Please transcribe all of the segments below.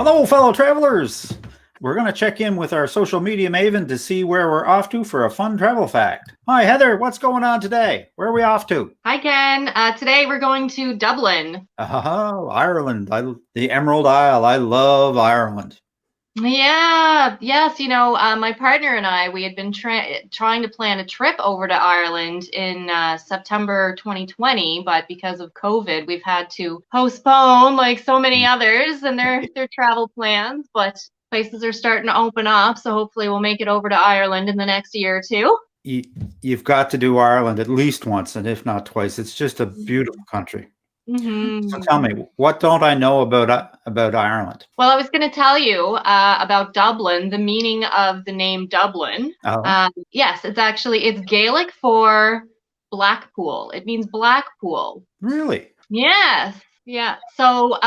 Hello, fellow travelers. We're going to check in with our social media maven to see where we're off to for a fun travel fact. Hi, Heather. What's going on today? Where are we off to? Hi, Ken. Today we're going to Dublin. Ireland. The Emerald Isle. I love Ireland. Yeah, yes, my partner and I, we had been trying to plan a trip over to Ireland in September 2020, but because of COVID, we've had to postpone like so many others and their travel plans, but places are starting to open up, so hopefully we'll make it over to Ireland in the next year or two. You've got to do Ireland at least once, and if not twice. It's just a beautiful country. So tell me, what don't I know about Ireland? Well, I was going to tell you about Dublin, the meaning of the name Dublin. Yes, it's Gaelic for Blackpool. It means Blackpool. Really? Yes. Yeah. So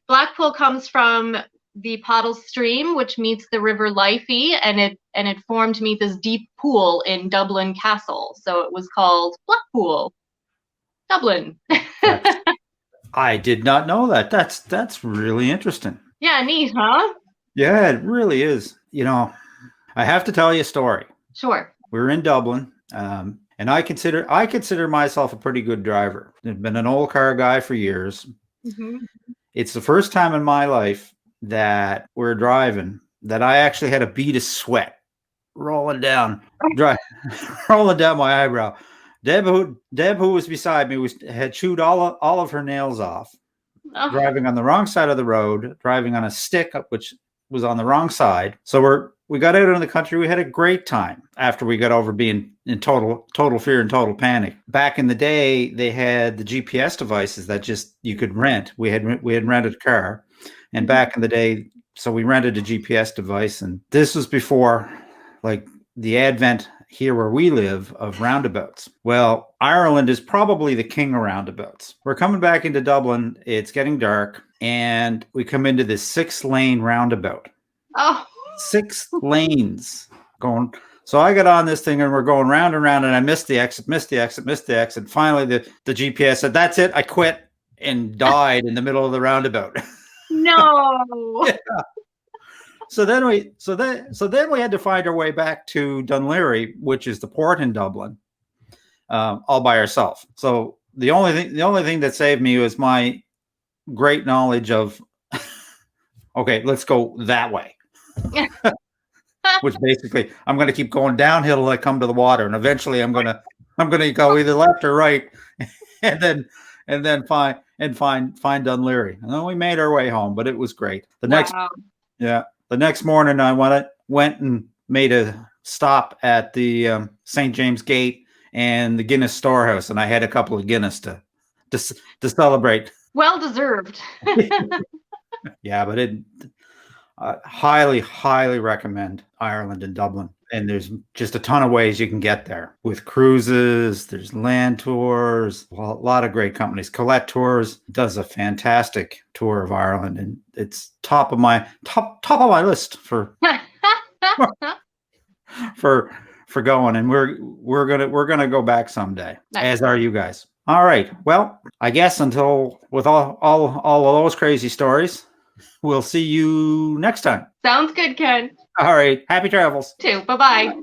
Blackpool comes from the Pottle Stream, which meets the River Livey, and it formed to meet this deep pool in Dublin Castle. So it was called Blackpool, Dublin. I did not know that. That's really interesting. Yeah, neat, huh? Yeah, it really is. I have to tell you a story. Sure. We're in Dublin, and I consider myself a pretty good driver. I've been an old car guy for years. Mm-hmm. It's the first time in my life that we're driving that I actually had a bead of sweat rolling down my eyebrow. Deb, who was beside me, had chewed all of her nails off, driving on the wrong side of the road, driving on a stick, which was on the wrong side. So we got out in the country. We had a great time after we got over being in total fear and total panic. Back in the day, they had the GPS devices that just you could rent. We had rented a car, and back in the day, so we rented a GPS device, and this was before, like, the advent here where we live of roundabouts. Well, Ireland is probably the king of roundabouts. We're coming back into Dublin. It's getting dark, and we come into this 6-lane roundabout. Oh. 6 lanes going. So I got on this thing, and we're going round and round, and I missed the exit. Finally, the GPS said, "That's it. I quit," and died in the middle of the roundabout. No. Yeah. So then we had to find our way back to Dunleary, which is the port in Dublin, all by ourselves. So the only thing that saved me was my great knowledge of, okay, let's go that way. Which basically, I'm going to keep going downhill till I come to the water, and eventually I'm going to go either left or right, and then find Dunleary. And then we made our way home, but it was great. The next morning, I went and made a stop at the St. James Gate and the Guinness Storehouse, and I had a couple of Guinness to celebrate. Well deserved. Yeah, but highly, highly recommend Ireland and Dublin. And there's just a ton of ways you can get there with cruises. There's land tours. Well, a lot of great companies. Colette Tours does a fantastic tour of Ireland, and it's top of my list for for going. And we're gonna go back someday, as are you guys. All right. Well, I guess with all of those crazy stories, we'll see you next time. Sounds good, Ken. All right. Happy travels. Too. Bye-bye.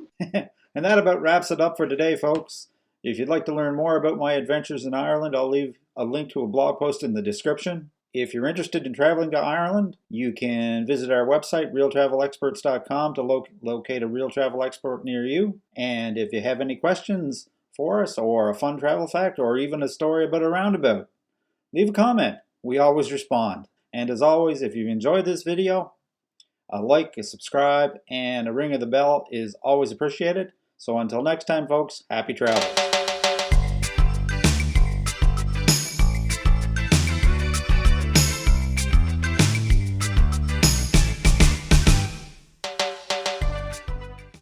And that about wraps it up for today, folks. If you'd like to learn more about my adventures in Ireland, I'll leave a link to a blog post in the description. If you're interested in traveling to Ireland, you can visit our website, realtravelexperts.com, to locate a real travel expert near you. And if you have any questions for us, or a fun travel fact, or even a story about a roundabout, leave a comment. We always respond. And as always, if you've enjoyed this video, a like, a subscribe, and a ring of the bell is always appreciated. So until next time, folks, happy travel.